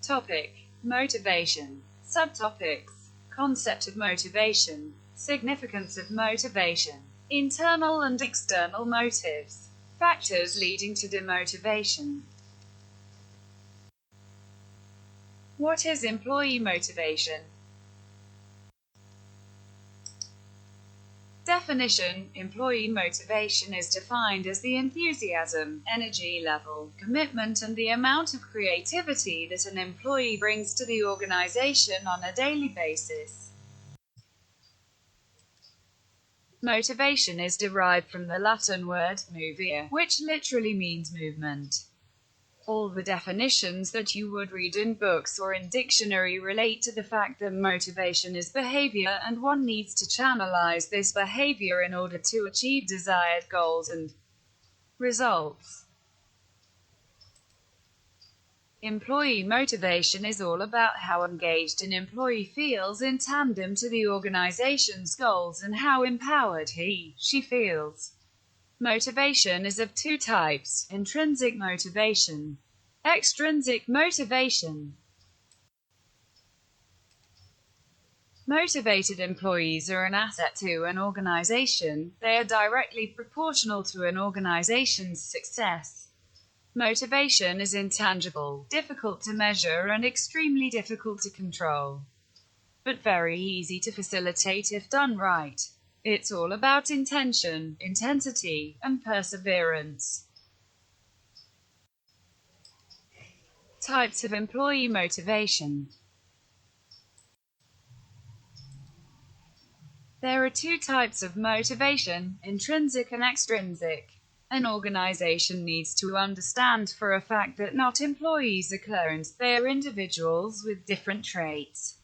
Topic: Motivation. Subtopics: Concept of motivation, significance of motivation, internal and external motives, factors leading to demotivation. What is employee motivation? Definition: Employee motivation is defined as the enthusiasm, energy level, commitment and the amount of creativity that an employee brings to the organization on a daily basis. Motivation is derived from the Latin word movere, which literally means movement. All the definitions that you would read in books or in dictionary relate to the fact that motivation is behavior, and one needs to channelize this behavior in order to achieve desired goals and results. Employee motivation is all about how engaged an employee feels in tandem to the organization's goals and how empowered he/she feels. Motivation is of two types: intrinsic motivation, extrinsic motivation. Motivated employees are an asset to an organization. They are directly proportional to an organization's success. Motivation is intangible, difficult to measure and extremely difficult to control, but very easy to facilitate if done right. It's all about intention, intensity, and perseverance. Types of employee motivation. There are two types of motivation, intrinsic and extrinsic. An organization needs to understand for a fact that not employees are clones, they are individuals with different traits.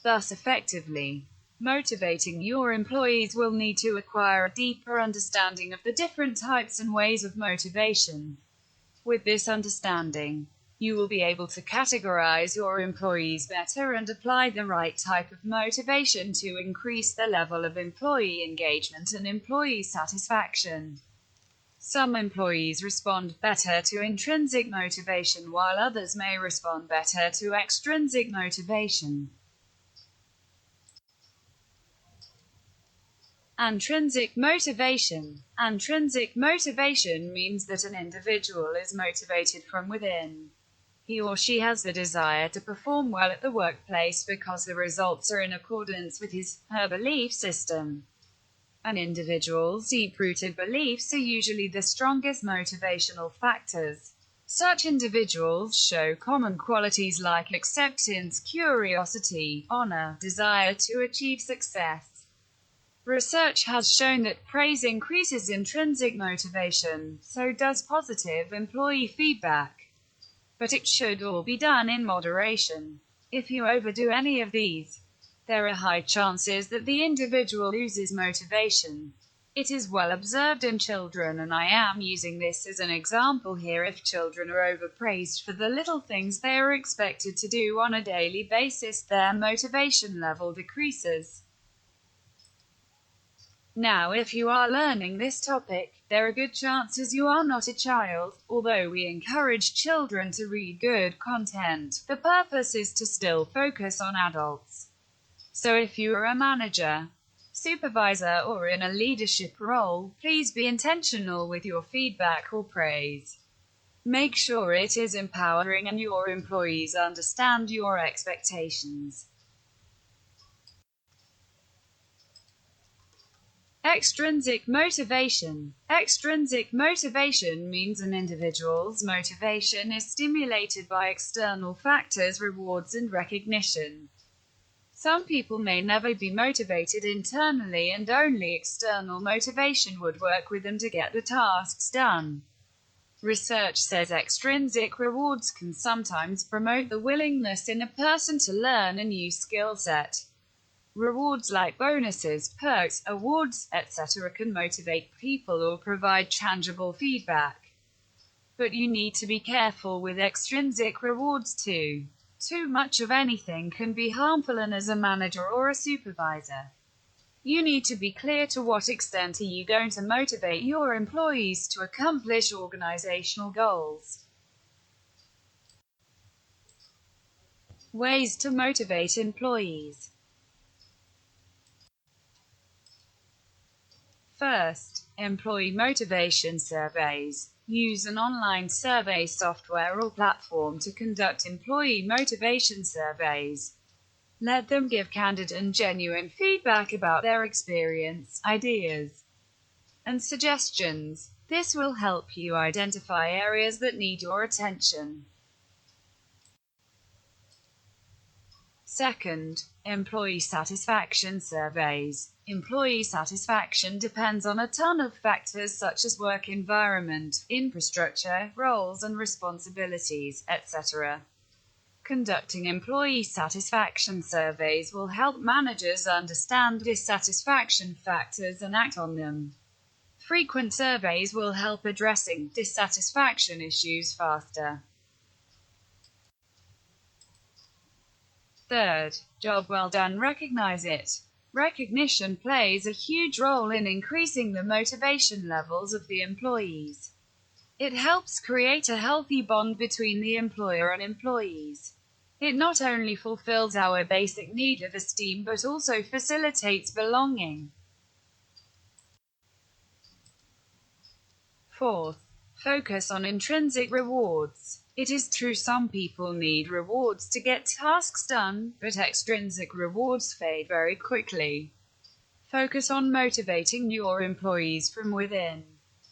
Thus, effectively motivating your employees will need to acquire a deeper understanding of the different types and ways of motivation. With this understanding, you will be able to categorize your employees better and apply the right type of motivation to increase the level of employee engagement and employee satisfaction. Some employees respond better to intrinsic motivation, while others may respond better to extrinsic motivation. Intrinsic motivation. Intrinsic motivation means that an individual is motivated from within. He or she has the desire to perform well at the workplace because the results are in accordance with his/her belief system. An individual's deep-rooted beliefs are usually the strongest motivational factors. Such individuals show common qualities like acceptance, curiosity, honor, desire to achieve success. Research has shown that praise increases intrinsic motivation, so does positive employee feedback. But it should all be done in moderation. If you overdo any of these, there are high chances that the individual loses motivation. It is well observed in children, and I am using this as an example here. If children are overpraised for the little things they are expected to do on a daily basis, their motivation level decreases. Now, if you are learning this topic, there are good chances you are not a child. Although we encourage children to read good content, the purpose is to still focus on adults. So if you are a manager, supervisor, or in a leadership role, please be intentional with your feedback or praise. Make sure it is empowering and your employees understand your expectations. Extrinsic motivation. Extrinsic motivation means an individual's motivation is stimulated by external factors, rewards, and recognition. Some people may never be motivated internally, and only external motivation would work with them to get the tasks done. Research says extrinsic rewards can sometimes promote the willingness in a person to learn a new skill set. Rewards like bonuses, perks, awards, etc. can motivate people or provide tangible feedback. But you need to be careful with extrinsic rewards too. Too much of anything can be harmful, and as a manager or a supervisor, you need to be clear to what extent are you going to motivate your employees to accomplish organizational goals. Ways to motivate employees. First, employee motivation surveys. Use an online survey software or platform to conduct employee motivation surveys. Let them give candid and genuine feedback about their experience, ideas, and suggestions. This will help you identify areas that need your attention. Second, employee satisfaction surveys. Employee satisfaction depends on a ton of factors such as work environment, infrastructure, roles and responsibilities, etc. Conducting employee satisfaction surveys will help managers understand dissatisfaction factors and act on them. Frequent surveys will help addressing dissatisfaction issues faster. Third, job well done, recognize it. Recognition plays a huge role in increasing the motivation levels of the employees. It helps create a healthy bond between the employer and employees. It not only fulfills our basic need of esteem but also facilitates belonging. Fourth, focus on intrinsic rewards. It is true some people need rewards to get tasks done, but extrinsic rewards fade very quickly. Focus on motivating your employees from within.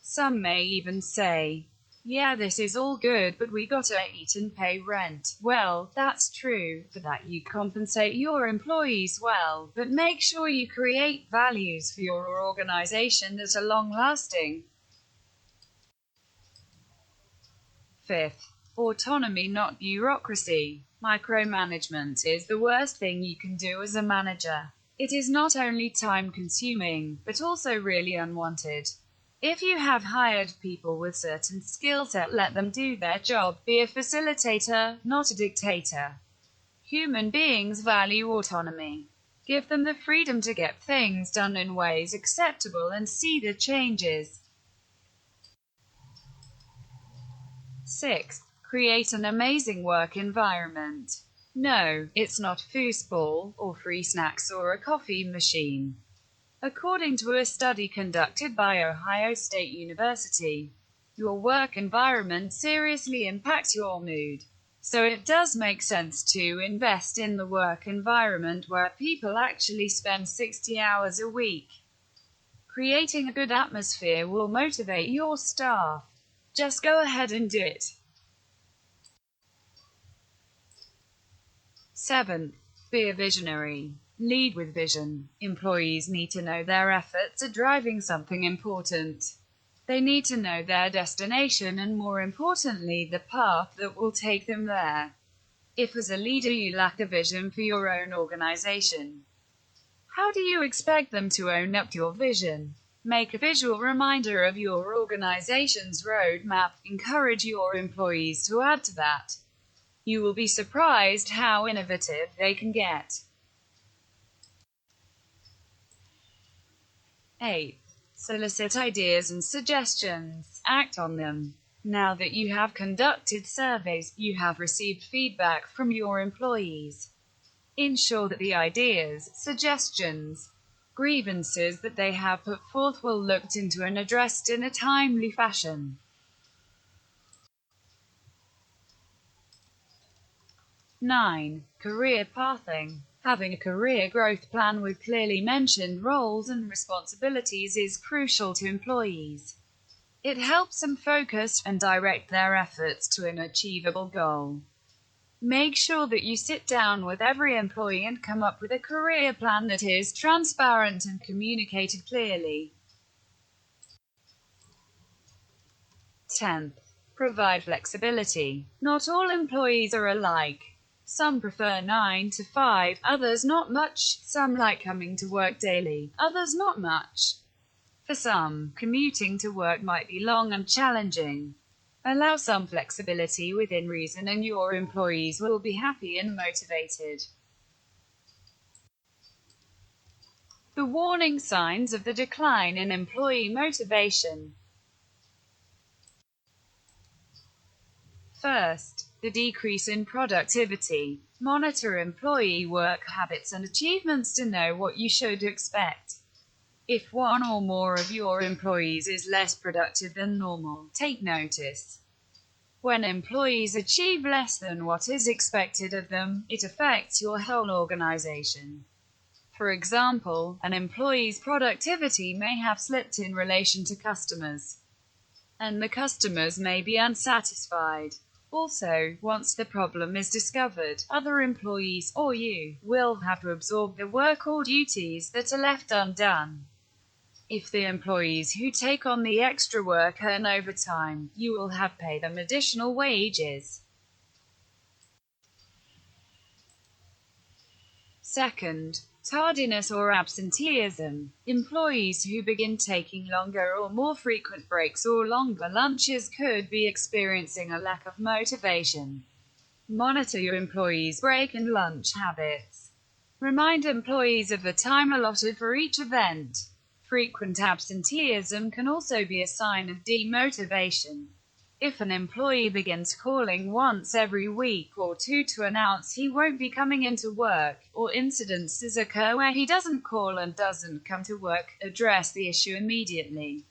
Some may even say, "Yeah, this is all good, but we gotta eat and pay rent." Well, that's true. For that you compensate your employees well, but make sure you create values for your organization that are long-lasting. Fifth, autonomy, not bureaucracy. Micromanagement is the worst thing you can do as a manager. It is not only time-consuming, but also really unwanted. If you have hired people with certain skill set, let them do their job. Be a facilitator, not a dictator. Human beings value autonomy. Give them the freedom to get things done in ways acceptable and see the changes. Sixth, create an amazing work environment. No, it's not foosball, or free snacks or a coffee machine. According to a study conducted by Ohio State University, your work environment seriously impacts your mood. So it does make sense to invest in the work environment where people actually spend 60 hours a week. Creating a good atmosphere will motivate your staff. Just go ahead and do it. Seventh, be a visionary. Lead with vision. Employees need to know their efforts are driving something important. They need to know their destination and, more importantly, the path that will take them there. If as a leader you lack a vision for your own organization, how do you expect them to own up to your vision? Make a visual reminder of your organization's roadmap. Encourage your employees to add to that. You will be surprised how innovative they can get. 8. Solicit ideas and suggestions. Act on them. Now that you have conducted surveys, you have received feedback from your employees. Ensure that the ideas, suggestions, grievances that they have put forth will looked into and addressed in a timely fashion. 9. Career pathing. Having a career growth plan with clearly mentioned roles and responsibilities is crucial to employees. It helps them focus and direct their efforts to an achievable goal. Make sure that you sit down with every employee and come up with a career plan that is transparent and communicated clearly. 10th, provide flexibility. Not all employees are alike. Some prefer 9 to 5, others not much. Some like coming to work daily, others not much. For some, commuting to work might be long and challenging. Allow some flexibility within reason and your employees will be happy and motivated. The warning signs of the decline in employee motivation. First, the decrease in productivity. Monitor employee work habits and achievements to know what you should expect. If one or more of your employees is less productive than normal, take notice. When employees achieve less than what is expected of them, it affects your whole organization. For example, an employee's productivity may have slipped in relation to customers, and the customers may be unsatisfied. Also, once the problem is discovered, other employees, or you, will have to absorb the work or duties that are left undone. If the employees who take on the extra work earn overtime, you will have to pay them additional wages. Second, tardiness or absenteeism. Employees who begin taking longer or more frequent breaks or longer lunches could be experiencing a lack of motivation. Monitor your employees' break and lunch habits. Remind employees of the time allotted for each event. Frequent absenteeism can also be a sign of demotivation. If an employee begins calling once every week or two to announce he won't be coming into work, or incidences occur where he doesn't call and doesn't come to work, address the issue immediately.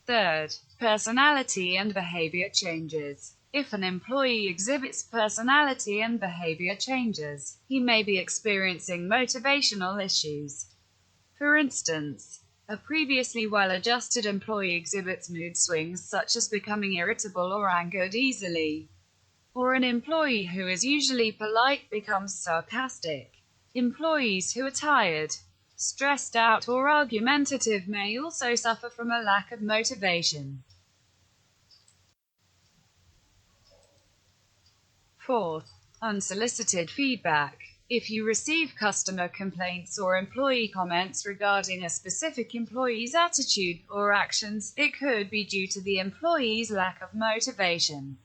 Third, personality and behavior changes. If an employee exhibits personality and behavior changes, he may be experiencing motivational issues. For instance, a previously well-adjusted employee exhibits mood swings such as becoming irritable or angered easily. Or an employee who is usually polite becomes sarcastic. Employees who are tired, stressed out, or argumentative may also suffer from a lack of motivation. Fourth, unsolicited feedback. If you receive customer complaints or employee comments regarding a specific employee's attitude or actions, it could be due to the employee's lack of motivation.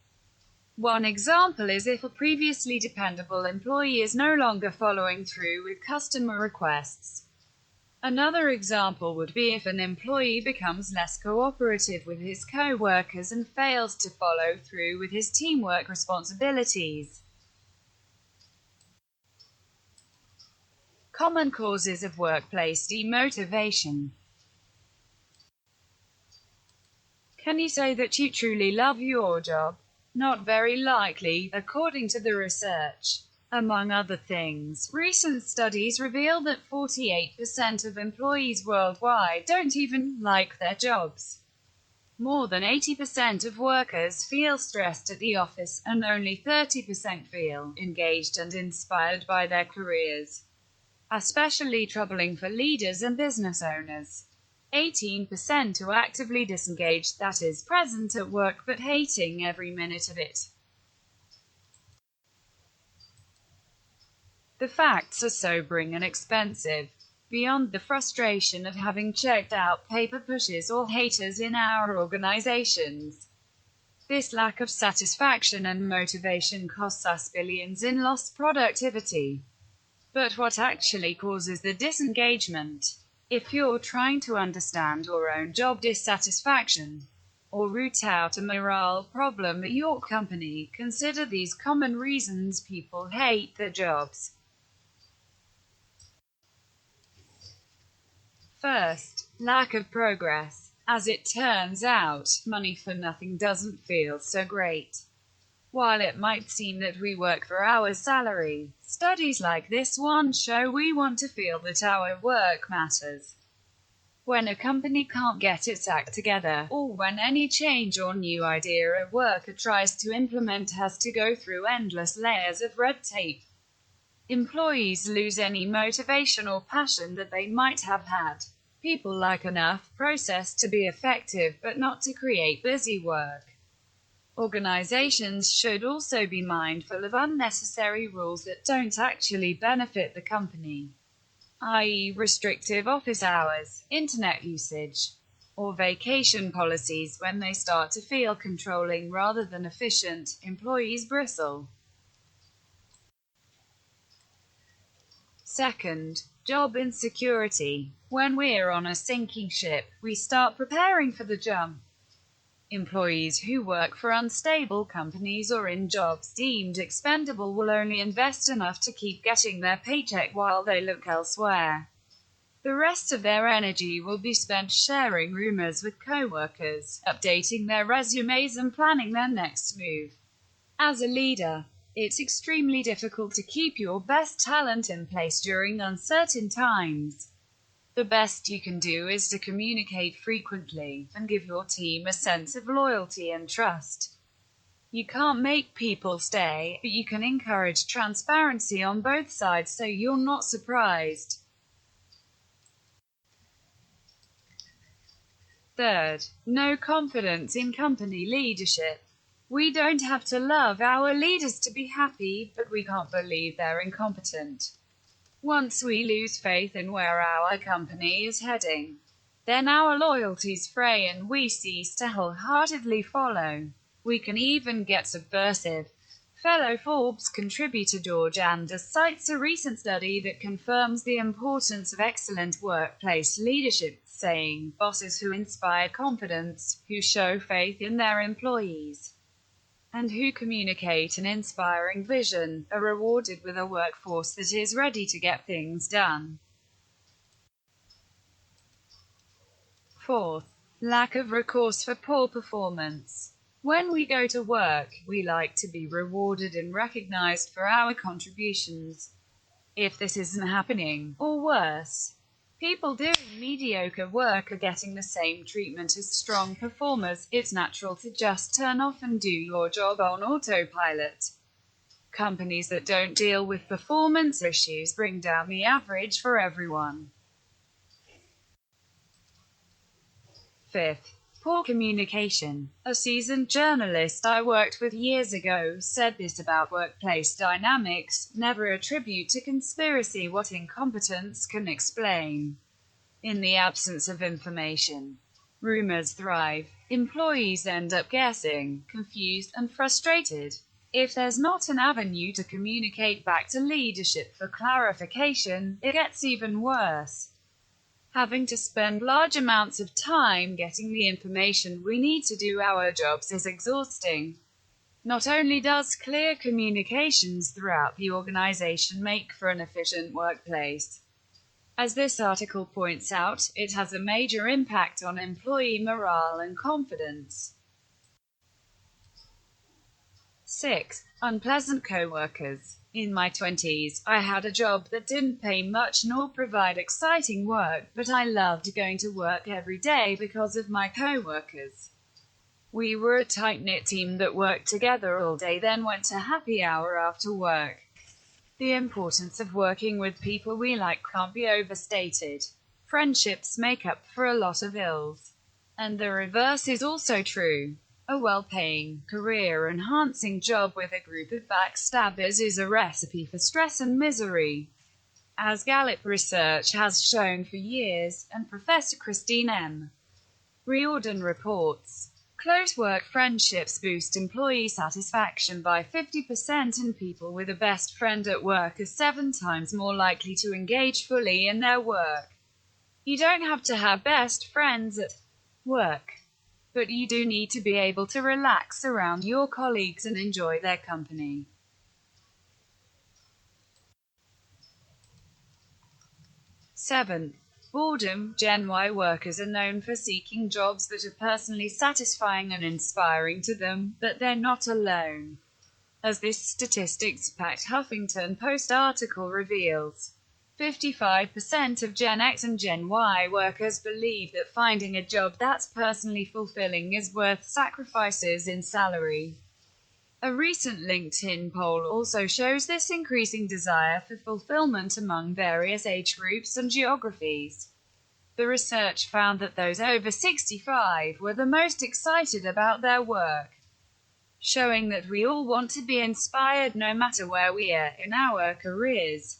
One example is if a previously dependable employee is no longer following through with customer requests. Another example would be if an employee becomes less cooperative with his co-workers and fails to follow through with his teamwork responsibilities. Common causes of workplace demotivation. Can you say that you truly love your job? Not very likely, according to the research. Among other things, recent studies reveal that 48% of employees worldwide don't even like their jobs. More than 80% of workers feel stressed at the office, and only 30% feel engaged and inspired by their careers. Especially troubling for leaders and business owners. 18% are actively disengaged, that is, present at work but hating every minute of it. The facts are sobering and expensive. Beyond the frustration of having checked out paper pushes or haters in our organizations, this lack of satisfaction and motivation costs us billions in lost productivity. But what actually causes the disengagement? If you're trying to understand your own job dissatisfaction, or root out a morale problem at your company, consider these common reasons people hate their jobs. First, lack of progress. As it turns out, money for nothing doesn't feel so great. While it might seem that we work for our salary, studies like this one show we want to feel that our work matters. When a company can't get its act together, or when any change or new idea a worker tries to implement has to go through endless layers of red tape, employees lose any motivation or passion that they might have had. People like enough process to be effective, but not to create busy work. Organizations should also be mindful of unnecessary rules that don't actually benefit the company, i.e., restrictive office hours, internet usage, or vacation policies. When they start to feel controlling rather than efficient, employees bristle. Second, job insecurity. When we're on a sinking ship, we start preparing for the jump. Employees who work for unstable companies or in jobs deemed expendable will only invest enough to keep getting their paycheck while they look elsewhere. The rest of their energy will be spent sharing rumors with coworkers, updating their resumes and planning their next move. As a leader, it's extremely difficult to keep your best talent in place during uncertain times. The best you can do is to communicate frequently and give your team a sense of loyalty and trust. You can't make people stay, but you can encourage transparency on both sides so you're not surprised. Third, no confidence in company leadership. We don't have to love our leaders to be happy, but we can't believe they're incompetent. Once we lose faith in where our company is heading, then our loyalties fray and we cease to wholeheartedly follow. We can even get subversive. Fellow Forbes contributor George Anders cites a recent study that confirms the importance of excellent workplace leadership, saying, "Bosses who inspire confidence, who show faith in their employees, and who communicate an inspiring vision, are rewarded with a workforce that is ready to get things done." Fourth, lack of recourse for poor performance. When we go to work, we like to be rewarded and recognized for our contributions. If this isn't happening, or worse, people doing mediocre work are getting the same treatment as strong performers, it's natural to just turn off and do your job on autopilot. Companies that don't deal with performance issues bring down the average for everyone. Fifth, poor communication. A seasoned journalist I worked with years ago said this about workplace dynamics: never attribute to conspiracy what incompetence can explain. In the absence of information, rumors thrive. Employees end up guessing, confused, and frustrated. If there's not an avenue to communicate back to leadership for clarification, it gets even worse. Having to spend large amounts of time getting the information we need to do our jobs is exhausting. Not only does clear communications throughout the organization make for an efficient workplace, as this article points out, it has a major impact on employee morale and confidence. 6. Unpleasant coworkers. In my 20s, I had a job that didn't pay much nor provide exciting work, but I loved going to work every day because of my coworkers. We were a tight-knit team that worked together all day, then went to happy hour after work. The importance of working with people we like can't be overstated. Friendships make up for a lot of ills. And the reverse is also true. A well-paying, career-enhancing job with a group of backstabbers is a recipe for stress and misery. As Gallup research has shown for years, and Professor Christine M. Riordan reports, close work friendships boost employee satisfaction by 50%, and people with a best friend at work are 7 times more likely to engage fully in their work. You don't have to have best friends at work, but you do need to be able to relax around your colleagues and enjoy their company. 7. Boredom. Gen Y workers are known for seeking jobs that are personally satisfying and inspiring to them, but they're not alone. As this statistics-packed Huffington Post article reveals, 55% of Gen X and Gen Y workers believe that finding a job that's personally fulfilling is worth sacrifices in salary. A recent LinkedIn poll also shows this increasing desire for fulfillment among various age groups and geographies. The research found that those over 65 were the most excited about their work, showing that we all want to be inspired no matter where we are in our careers.